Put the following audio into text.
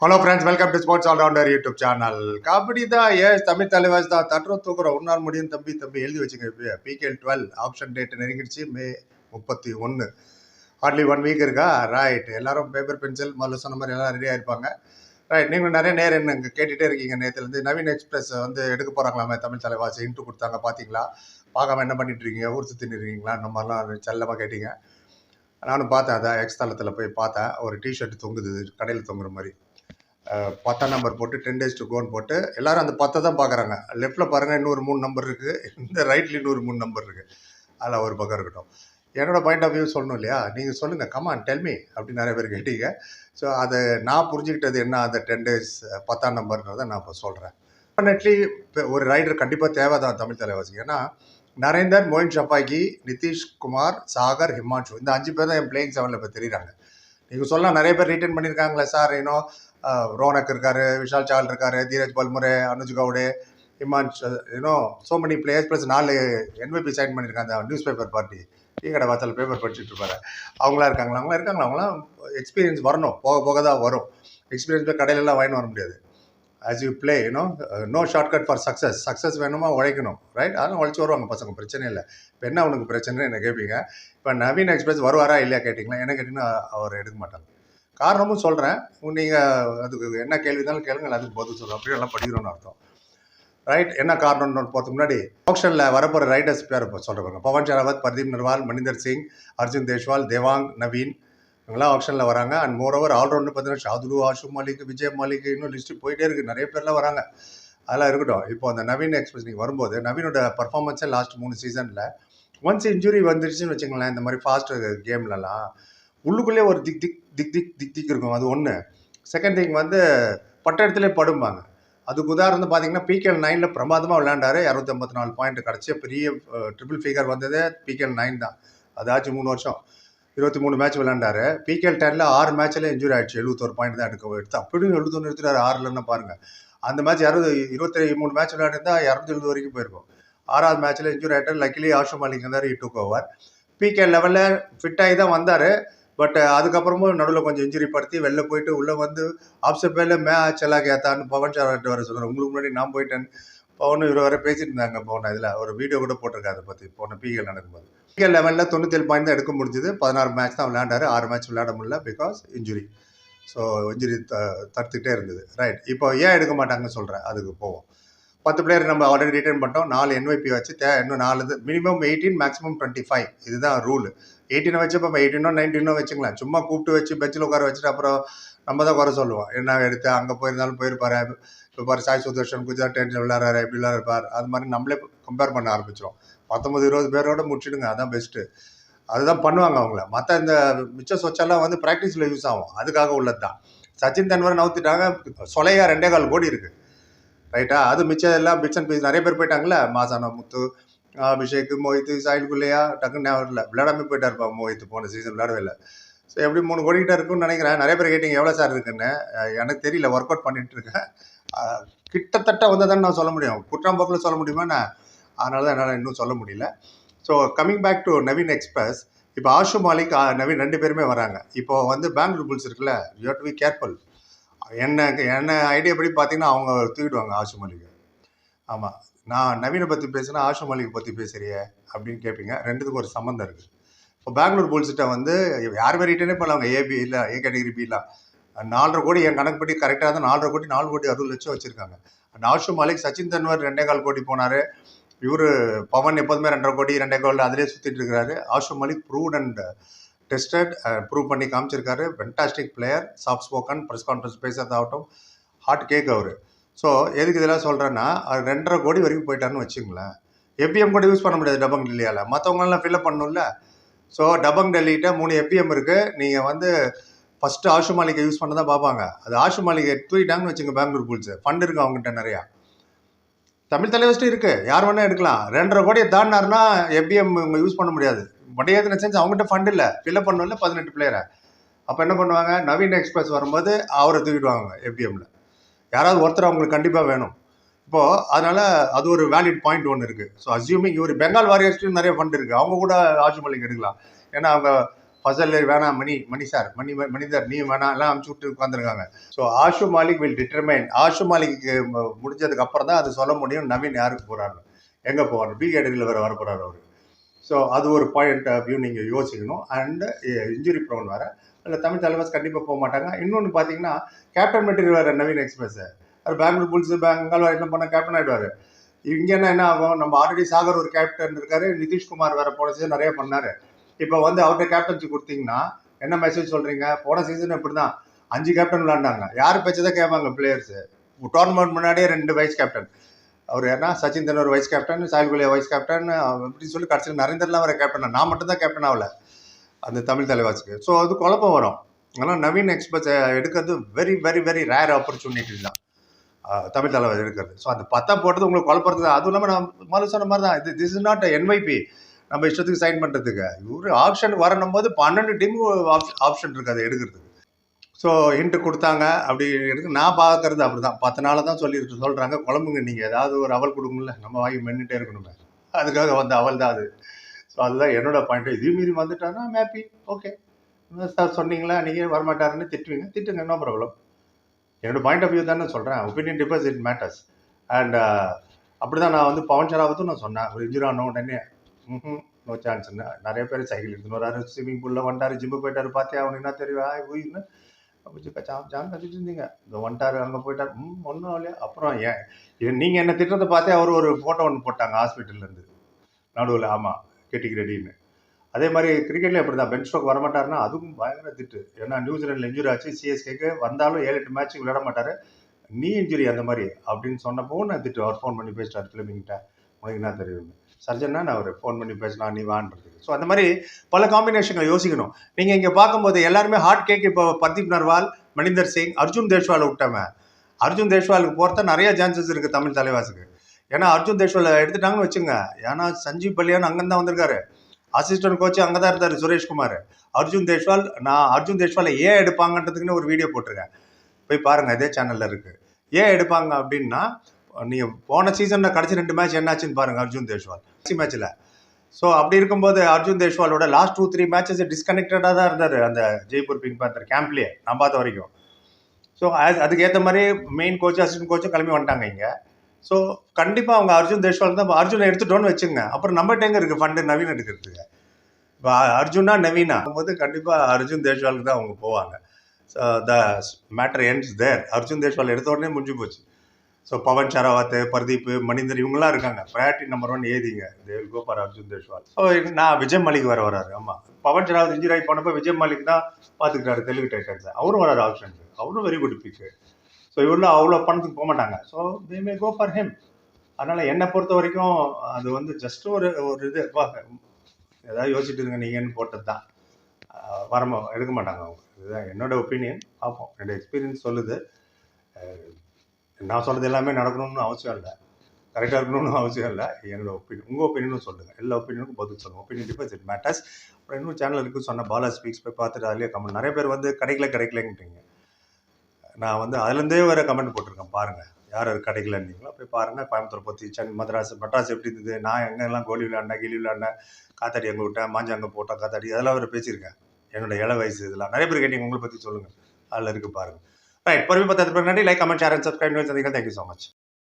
Hello friends, welcome to sports allrounder YouTube channel. Kabaddi தான் தமிழ் தலைவாஸ் தான் தட்டுறோம் தூக்குறோம். ஒரு நாள் முடியும் தம்பி எழுதி வச்சுங்க. பிகேஎல் 12 ஆப்ஷன் டேட் நெருங்கிடுச்சு. மே 31. ஹார்ட்லி 1 வீக் இருக்கா. ரைட், எல்லாரும் பேப்பர் பென்சில் முதல்ல சொன்ன மாதிரி எல்லாம் ரெடியாக இருப்பாங்க. ரைட், நீங்கள் நிறைய நேரம் என்ன கேட்டுகிட்டே இருக்கீங்க. நேற்றுலேருந்து நவீன் எக்ஸ்பிரஸ் வந்து எடுக்க போகிறாங்களாமே தமிழ் தலைவாசி இன்ட்டு கொடுத்தாங்க. பார்த்தீங்களா? பார்க்காம என்ன பண்ணிட்டு இருக்கீங்க? ஊர் சுற்றின்னு இருக்கீங்களா? இந்த மாதிரிலாம் செல்லமாக கேட்டீங்க. நானும் பார்த்தேன். அதான் எக்ஸ் தளத்தில் போய் பார்த்தேன். ஒரு டிஷர்ட் தொங்குது கடையில் தொங்குற மாதிரி. 10ஆம் நம்பர் போட்டு 10 days to goன்னு போட்டு எல்லாரும் அந்த 10 தான் பார்க்குறாங்க. லெஃப்ட்டில் பாருங்கள், இன்னொரு 3 நம்பர் இருக்குது. இந்த ரைட்ல இன்னொரு 3 நம்பர் இருக்குது. அதில் ஒரு பக்கம் இருக்கட்டும். என்னோட பாயிண்ட் ஆஃப் வியூ சொல்லணும் இல்லையா? நீங்கள் சொல்லுங்கள், கமான் டெல்மி அப்படின்னு நிறைய பேர் கேட்டீங்க. ஸோ அதை நான் புரிஞ்சுக்கிட்டது என்ன, அந்த 10 days 10ஆம் நம்பர்ன்றதை நான் இப்போ சொல்கிறேன். டெஃபினெட்லி ஒரு ரைடர் கண்டிப்பாக தேவை தான் தமிழ் தலைவாசி. ஏன்னா நரேந்தர், மோயின் ஷபாக்கி, நிதிஷ்குமார், சாகர், ஹிமான்ஷு, இந்த 5 பேர் தான் என் பிளேயிங் 7ல் இப்போ தெரியுறாங்க. நீங்கள் சொல்லலாம் நிறைய பேர் ரிட்டர்ன் பண்ணியிருக்காங்களே சார். இன்னும் ரோனக் இருக்காரு, விஷால் சால் இருக்காரு, Dheeraj Bailmare, Anuj Gawade, Himansh, so many players plus 4 NVP sign பண்ணியிருக்காங்க. நியூஸ் பேப்பர் பார்ட்டி டீ கடை வாசல் பேப்பர் படிச்சுட்டு இருப்பாரு. அவங்களாம் இருக்காங்களா? அவங்களாம் எக்ஸ்பீரியன்ஸ் வரணும். போக போக தான் வரும். எக்ஸ்பீரியன்ஸ் போய் கடையிலலாம் வாங்கி வர முடியாது. As you play no shortcut for success வேணுமா, உழைக்கணும். ரைட், அதெல்லாம் உழைச்சி வருவாங்க பசங்க, பிரச்சனை இல்லை. இப்போ என்ன அவனுக்கு பிரச்சனை என்ன கேட்பீங்க. இப்போ நவீன் எக்ஸ்பிரஸ் வருவாரா இல்லையா கேட்டிங்களா? என்ன கேட்டிங்கன்னா அவர் எடுக்க மாட்டாங்க. காரணமும் சொல்கிறேன். நீங்கள் அதுக்கு என்ன கேள்வி இருந்தாலும் கேளுங்க, அதுக்கு பதில் சொல்கிறோம். அப்படி எல்லாம் படிக்கிறோன்னு அர்த்தம். ரைட், என்ன காரணம்னு போகிறதுக்கு முன்னாடி ஆப்ஷனில் வரப்போகிற ரைடர்ஸ் பேர் இப்போ சொல்கிறேன். பவன் ஷராவத், பர்தீப் நர்வால், மணிந்தர் சிங், அர்ஜுன் தேஷ்வால், தேவாங், நவீன், இவங்களாம் ஆப்ஷனில் வராங்க. அண்ட் மோரோவர் ஆல்ரவுண்டு பார்த்தீங்கன்னா ஷாதுலு, ஆஷு மாலிக், விஜய் மாலிக், இன்னும் லிஸ்ட்டு போயிட்டே இருக்குது. நிறைய பேர்லாம் வராங்க. அதெல்லாம் இருக்கட்டும். இப்போ அந்த நவீன் எக்ஸ்பிரஸ் நீங்கள் வரும்போது நவீனோட பர்ஃபார்மன்ஸே லாஸ்ட் 3 சீசனில் ஒன்ஸ் இன்ஜுரி வந்துருச்சுன்னு வச்சுங்களேன், இந்த மாதிரி ஃபாஸ்ட் கேம்லலாம் உள்ளுக்குள்ளே ஒரு திக் இருக்கும். அது ஒன்று. செகண்ட் திங் வந்து பட்ட இடத்துல படும்பாங்க. அதுக்கு உதாரணம் பார்த்தீங்கன்னா PKL 9ல் பிரமாதமாக விளையாண்டாரு. 254 பாயிண்ட் கிடச்சி பெரிய ட்ரிபிள் ஃபிகர் வந்தது PKL 9 தான். அதாச்சும் 3 வருஷம் 23 மேட்ச் விளையாண்டாரு. PKL 10ல் 6 மேட்ச்சில் இன்ஜுரி ஆகிடுச்சு. 71 பாயிண்ட் தான் எடுத்து அப்படியும் 71 எடுத்துட்டாரு. 6லன்னா பாருங்கள். அந்த மேட்ச் 23 மேட்ச் விளையாடிருந்தா 270 வரைக்கும் போயிருக்கும். 6வது மேட்ச்சில் இன்ஜுரி ஆகிட்டார். லக்கிலி ஆஷு மாலிக் இருந்தார், இ டூக் ஓவர். PKL லெவலில் ஃபிட்டாகி தான் வந்தார். பட் அதுக்கப்புறமும் நடுவில் கொஞ்சம் இன்ஜுரி படுத்தி வெளில போயிட்டு உள்ளே வந்து ஆப்ஷன் பேரில் மேட்ச் எல்லாம் கேத்தான்னு பவன் சார்ட்டு வர சொல்கிறேன். உங்களுக்கு முன்னாடி நான் போயிட்டேன். பவன் இவர் வர பேசிட்டு இருந்தாங்க. போன இதில் ஒரு வீடியோ கூட போட்டிருக்காரு அதை பற்றி. போன PKL நடக்கும்போது PKL லெவலில் 97 பாயிண்ட் தான் எடுக்க முடிஞ்சுது. 16 மேட்ச் தான் விளையாண்டாரு. 6 மேட்ச் விளையாட முடியல பிகாஸ் இன்ஜுரி. ஸோ இன்ஜுரி தடுத்துக்கிட்டே இருந்தது. ரைட், இப்போ ஏன் எடுக்க மாட்டாங்கன்னு சொல்கிறேன். அதுக்கு போவோம். 10 பிளேயர் நம்ம ஆல்ரெடி ரிட்டர்ன் பண்ணிட்டோம். 4 NVP வச்சு இன்னும் 4 மினிமம் 18, மேக்ஸிமம் 25. இதுதான் ரூல். 18 வச்சு இப்போ 18 19 வச்சுக்கலாம். சும்மா கூப்பிட்டு வச்சு பெஞ்சில் உட்கார வச்சுட்டு அப்புறம் நம்ம தான் குறை சொல்லுவோம். என்ன எடுத்து அங்கே போயிருந்தாலும் போயிருப்பாரு. இப்போ பாரு சாய் சுதர்ஷன் குஜராத் டைம்ஸில் விளையாடுறாரு, எப்படி விளையாடுறாரு, அது மாதிரி நம்மளே கம்பேர் பண்ண ஆரம்பிச்சிடும். 19-20 பேரோட முடிச்சிடுங்க, அதான் பெஸ்ட்டு. அதுதான் பண்ணுவாங்க அவங்கள. மற்ற இந்த மிச்ச சொச்செல்லாம் வந்து ப்ராக்டிஸில் யூஸ் ஆகும். அதுக்காக உள்ளது தான். சச்சின் தென்வர் நவுத்திட்டாங்க. சொலையா 2.25 கோடி இருக்குது. ரைட்டா? அது மிச்சம் எல்லாம் பிட்ஸ் அண்ட் பீஸ். நிறைய பேர் போயிட்டாங்களே. மாசானா முத்து, அபிஷேக், மோஹித், சாயில் குல்லையா, டக்குன்னு ஞாபகம் இல்லை. விளையாடாமல் போயிட்டாருப்பா மோஹித். போன சீசன் விளையாடவே இல்லை. ஸோ எப்படி 3 கோடிக்கிட்ட இருக்குன்னு நினைக்கிறேன். நிறைய பேர் கேட்டிங்க எவ்வளோ சார் இருக்குன்னு. எனக்கு தெரியல, ஒர்க் அவுட் பண்ணிட்டு இருக்கேன். கிட்டத்தட்ட வந்ததான்னு நான் சொல்ல முடியும். குற்றாம்போக்கில் சொல்ல முடியுமா நான்? அதனால தான் என்னால் இன்னும் சொல்ல முடியல. So coming back to Naveen express. இப்போ ஆஷு மாலிக், நவீன் 2 பேருமே வராங்க. இப்போ வந்து பெங்களூர் புல்ஸ் இருக்குல்ல, you have to be careful. என்ன ஐடியா படி பார்த்தீங்கன்னா அவங்க தூக்கிடுவாங்க ஆஷு மாலிக். ஆமாம், நான் நவீனை பற்றி பேசுனா ஆஷு மாலிக் பற்றி பேசுறிய அப்படின்னு கேட்பீங்க. ரெண்டுத்துக்கும் ஒரு சம்மந்தம் இருக்குது. இப்போ பெங்களூர் புல்ஸ்கிட்ட வந்து யாருமே ரிட்டர்னே பண்ணலாம். ஏபி இல்லை, ஏ கேட்டகிரி பிலாம் 4.5 கோடி என் கணக்குப்படி கரெக்டாக தான். 4.5 கோடி 4 கோடி 60 லட்சம் வச்சுருக்காங்க. அந்த ஆஷு மாலிக், சச்சின் தென்வர் 2.25 கோடி போனார். இவர் பவன் எப்போதுமே 2.5 கோடி 2.25 கோடி அதிலே சுற்றிட்டு இருக்கிறாரு. Ashu Malik proved and tested, prove பண்ணி காமிச்சிருக்காரு. Fantastic player, soft spoken, press conference பேசுறதாகட்டும், ஹார்ட் கேக் அவர். ஸோ எதுக்கு இதெல்லாம் சொல்கிறேன்னா, 2.5 கோடி வரைக்கும் போயிட்டாருன்னு வச்சுங்களேன். FPM கூட யூஸ் பண்ண முடியாது டபங் டெல்லியால். மற்றவங்களெல்லாம் ஃபில்அப் பண்ணணும்ல. ஸோ டபங் டெல்லிகிட்ட 3 FPM இருக்குது. நீங்கள் வந்து ஃபஸ்ட்டு ஆஷு மாலிக்கை யூஸ் பண்ண தான் பார்ப்பாங்க. அது ஆஷு மாலிக்கை தூக்கிட்டாங்கன்னு வச்சுங்க. பெங்களூர் புல்ஸ் ஃபண்ட் இருக்குது அவங்ககிட்ட நிறையா. தமிழ் தலைவஸ்ட்டு இருக்குது, யார் வேணால் எடுக்கலாம். 2.5 கோடியை தாண்டினாருன்னா FPM யூஸ் பண்ண முடியாது. பட் சென்ஸ் அவங்ககிட்ட ஃபண்ட் இல்லை, ஃபில்அப் பண்ணல 18 பிளேயரை. அப்போ என்ன பண்ணுவாங்க, நவீன் எக்ஸ்பிரஸ் வரும்போது அவரை தூக்கிடுவாங்க. FPMல யாராவது ஒருத்தர் அவங்களுக்கு கண்டிப்பாக வேணும். இப்போது அதனால் அது ஒரு வேலிட் பாயிண்ட் ஒன்று இருக்குது. ஸோ அஸ்யூமிங் இவர் பெங்கால் வாரியர்ஸ்லையும் நிறைய ஃபண்ட் இருக்குது, அவங்க கூட ஆஷு மாலிக் எடுக்கலாம். ஏன்னா அவங்க ஃபசல் வேணாம், மணி சார், மனிதர் நீ வேணாம் எல்லாம் அமுச்சு விட்டு உட்காந்துருக்காங்க. So Ashu Malik will determine, Ashu மாலிக்கு முடிஞ்சதுக்கு அப்புறம் தான் அது சொல்ல முடியும் நவீன் யாருக்கு போகிறாரு, எங்கே போவார், பி கேட்டகரியில் வர போகிறார் அவர். ஸோ அது ஒரு பாயிண்ட் ஆஃப் வியூ நீங்கள் யோசிக்கணும். அண்டு இன்ஜுரி ப்ரோன் வேறு, அதில் தமிழ் தலைவாஸ் கண்டிப்பாக போக மாட்டாங்க. இன்னொன்று பார்த்தீங்கன்னா கேப்டன் மெட்டீரியல் வேறு நவீன் எக்ஸ்பிரஸ், அது பெங்களூர் புல்ஸ் பெங்கால் என்ன பண்ணால் கேப்டன் ஆகிடுவார். இங்கேன்னா என்ன ஆகும், நம்ம ஆல்ரெடி சாகர் ஒரு கேப்டன் இருக்காரு, நிதிஷ்குமார் வேறு போன சீசன் நிறைய பண்ணார். இப்போ வந்து அவர்கிட்ட கேப்டன்சி கொடுத்தீங்கன்னா என்ன மெசேஜ் சொல்கிறீங்க? போன சீசன் இப்படி தான் 5 கேப்டன் விளாண்டாங்க, யார் பேச்சு தான் கேட்பாங்க பிளேயர்ஸு. டோர்னமெண்ட் முன்னாடியே 2 வைஸ் கேப்டன், அவர் ஏன்னா Sachin Tendulkar vice captain, soil Gulia vice captain, அப்படின்னு சொல்லி கடைசியில் நரேந்தர்லாம் வர கேப்டன், நான் மட்டும் தான் கேப்டன் ஆகல அந்த தமிழ் தலைவாசுக்கு. ஸோ அது குழப்பம் வரும். ஆனால் நவீன் எக்ஸ்பிரஸ் எடுக்கிறது very very very rare opportunity தான் தமிழ் தலைவாஸ் எடுக்கிறது. ஸோ அது 10 போட்டது உங்களுக்கு குழப்பறது தான். அதுவும் இல்லாமல் நான் முதல்ல சொன்ன மாதிரி தான், திஸ் இஸ் நாட் என்வைபி நம்ம இஷ்டத்துக்கு சைன் பண்ணுறதுக்கு. இவர் ஆப்ஷன் வரணும் போது 12 டீம் ஆப்ஷன் இருக்குது அதை எடுக்கிறதுக்கு. ஸோ ஹிண்ட்டு கொடுத்தாங்க அப்படி இருக்கு. நான் பார்க்கறது அப்படி தான், 10 நாள் தான் சொல்கிறாங்க. குழம்புங்க நீங்கள் ஏதாவது ஒரு அவல் கொடுங்கல, நம்ம வாங்கி மென்னுட்டே இருக்கணுமே, அதுக்காக வந்த அவல் தான் அது. ஸோ அதுதான் என்னோட பாயிண்ட்டு. இதே மீறி வந்துட்டாருன்னா ஹாப்பி, ஓகே சார் சொன்னீங்களா, நீங்கள் வரமாட்டாருன்னு திட்டுங்க, நோ ப்ராப்ளம். என்னோடய பாயிண்ட் ஆஃப் வியூ தானே சொல்கிறேன். Opinion differs, it matters. And அப்படி தான் நான் வந்து பவன் ஷராவத்தும் நான் சொன்னேன், ஒரு இன்ஜுரி ஆன உடனே நோ சான்ஸ்ன்னு. நிறைய பேர் சைக்கிள் எடுத்துன்னு வராரு, ஸ்விம்மிங் பூலில் வந்துட்டார், ஜிம்மு போயிட்டார், பார்த்தியா அவனுக்கு என்ன தெரியும் ஊயின்னு ஜான் கத்திட்டு இருந்தீங்க, இந்த வந்துட்டாரு அங்கே போயிட்டார், ஒன்றும் இல்லையா. அப்புறம் ஏன் நீங்கள் என்ன திட்டத்தை பார்த்தே அவர் ஒரு ஃபோட்டோ ஒன்று போட்டாங்க ஹாஸ்பிட்டல்லேருந்து நடுவில், ஆமாம் கெட்டிக்கு ரெடின்னு. அதே மாதிரி கிரிக்கெட்லேயும் அப்படி தான், பென் ஸ்டோக் வரமாட்டாருன்னா அதுவும் பயங்கர திட்டு. ஏன்னா நியூசிலாண்டில் இன்ஜுரி ஆச்சு, சிஎஸ்கேக்கு வந்தாலும் 7-8 மேட்ச்சுக்கு விளையாட மாட்டார், நீ இன்ஜுரி அந்த மாதிரி அப்படின்னு சொன்னப்போ நான் திட்டு. அவர் ஃபோன் பண்ணி பேசிட்டார் ஃபிலிமிங்கிட்ட, உனக்கு என்ன தெரியும் சர்ஜன்னா, நான் அவர் ஃபோன் பண்ணி பேசினா நீ வான்றதுக்கு. ஸோ அந்த மாதிரி பல காம்பினேஷன்களை யோசிக்கணும். நீங்கள் இங்கே பார்க்கும்போது எல்லாருமே ஹாட் கேக். இப்போ பர்தீப் நர்வால், மணிந்தர் சிங், அர்ஜுன் தேஷ்வாலை விட்டவன். அர்ஜுன் தேஷ்வாலுக்கு போகிறத நிறைய சான்சஸ் இருக்குது தமிழ் தலைவாசுக்கு. ஏன்னா அர்ஜுன் தேஷ்வாலை எடுத்துட்டாங்கன்னு வச்சுங்க, ஏன்னா சஞ்சீவ் பல்லியான் அங்கேருந்து தான் வந்திருக்காரு, அசிஸ்டன்ட் கோச்சு அங்கே தான் இருந்தார் சுரேஷ்குமார். அர்ஜுன் தேஷ்வாலை ஏன் எடுப்பாங்கன்றதுக்குன்னு ஒரு வீடியோ போட்டிருக்கேன், போய் பாருங்கள், இதே சேனலில் இருக்குது. ஏன் எடுப்பாங்க அப்படின்னா, நீங்கள் போன சீசனில் கடைசி 2 மேட்ச் என்னாச்சுன்னு பாருங்கள் அர்ஜுன் தேஷ்வால் கடைசி மேட்ச்சில். ஸோ அப்படி இருக்கும்போது அர்ஜுன் தேஷ்வாலோட லாஸ்ட் 2-3 மேட்சஸ் டிஸ்கனெக்டடாக தான் இருந்தார் அந்த ஜெய்ப்பூர் பிங்க் பேந்தர் கேம்ப்லேயே நான் பார்த்த வரைக்கும். ஸோ அதுக்கேற்ற மாதிரி மெயின் கோச் அசிஸ்டன்ட் கோச்சும் கிளம்பி வந்துட்டாங்க இங்கே. ஸோ கண்டிப்பாக அவங்க அர்ஜுன் தேஷ்வால் தான். அர்ஜுனை எடுத்துட்டோன்னு வச்சுங்க, அப்புறம் நம்மகிட்ட எங்கே இருக்குது ஃபண்டு நவீன் எடுக்கிறதுக்கு. இப்போ அர்ஜுனா நவீனா போது கண்டிப்பாக அர்ஜுன் தேஷ்வாலுக்கு தான் அவங்க போவாங்க. So the matter ends there. Arjun Deshwal எடுத்த உடனே முடிஞ்சு போச்சு. ஸோ பவன் ஷராவத், பர்தீப், மணிந்தர் இவங்களாம் இருக்காங்க, ப்ரையாரிட்டி நம்பர் 1 ஏதிங்க, they will go for Arjun Deshwal. So நான் விஜய் மாலிக் வராரு. ஆமாம், பவன் ஷராவத் இன்ஜுரி ஆகி போனப்போ விஜய் மாலிக் தான் பார்த்துக்கிறாரு தெலுங்கு டைட்டன்ஸை, அவரும் வராரு ஆப்ஷனுக்கு, அவரும் வெரி குட் பிக்கு. ஸோ இவ்வளோ அவ்வளோ பணத்துக்கு போக மாட்டாங்க. So they may go for him. அதனால் என்னை பொறுத்த வரைக்கும் அது வந்து ஜஸ்ட் ஒரு இது ஏதாவது யோசிச்சுட்டு இருங்க நீங்கன்னு போட்டது தான், எடுக்க மாட்டாங்க அவங்க. இதுதான் என்னோட ஒப்பீனியன். பார்ப்போம், என்னோட எக்ஸ்பீரியன்ஸ் சொல்லுது. நான் சொன்னது எல்லாமே நடக்கணும்னு அவசியம் இல்லை, கரெக்டாக இருக்கணும்னு அவசியம் இல்லை. என்னோட ஒப்பீனியன், உங்கள் ஒப்பீனியனும் சொல்லுங்கள், எல்லா ஒப்பீனியனுக்கும் பதில் சொல்லுங்கள். Opinion differs, it matters. அப்புறம் இன்னும் சேனல் இருக்குது சொன்ன பாலா ஸ்பீக்ஸ், போய் பார்த்துட்டு அதுலேயே கமெண்ட். நிறைய பேர் வந்து கிடைக்கலங்கிட்டீங்க, நான் வந்து அதுலேருந்தே வேறு கமெண்ட் போட்டிருக்கேன் பாருங்கள், யார் கிடைக்கலன்னீங்களோ போய் பாருங்கள். கோயம்புத்தூர் பற்றி, மெட்ராஸ் எப்படி இருந்தது, நான் எங்கெல்லாம் கோலி விளையாண்டேன், கிளி விளையாண்டேன், காத்தாடி அங்கே விட்டேன், மாஞ்சி அங்கே போட்டேன், காத்தாடி அதெல்லாம் வேறு பேசியிருக்கேன். என்னோட இள வயசு இதெல்லாம் நிறைய பேர் கேட்டீங்க, உங்களை பற்றி சொல்லுங்கள், அதில் இருக்குது பாருங்கள். ரைட், பொறுமை 10 நன்றி. Like, comment, share and subscribe. Thank you so much.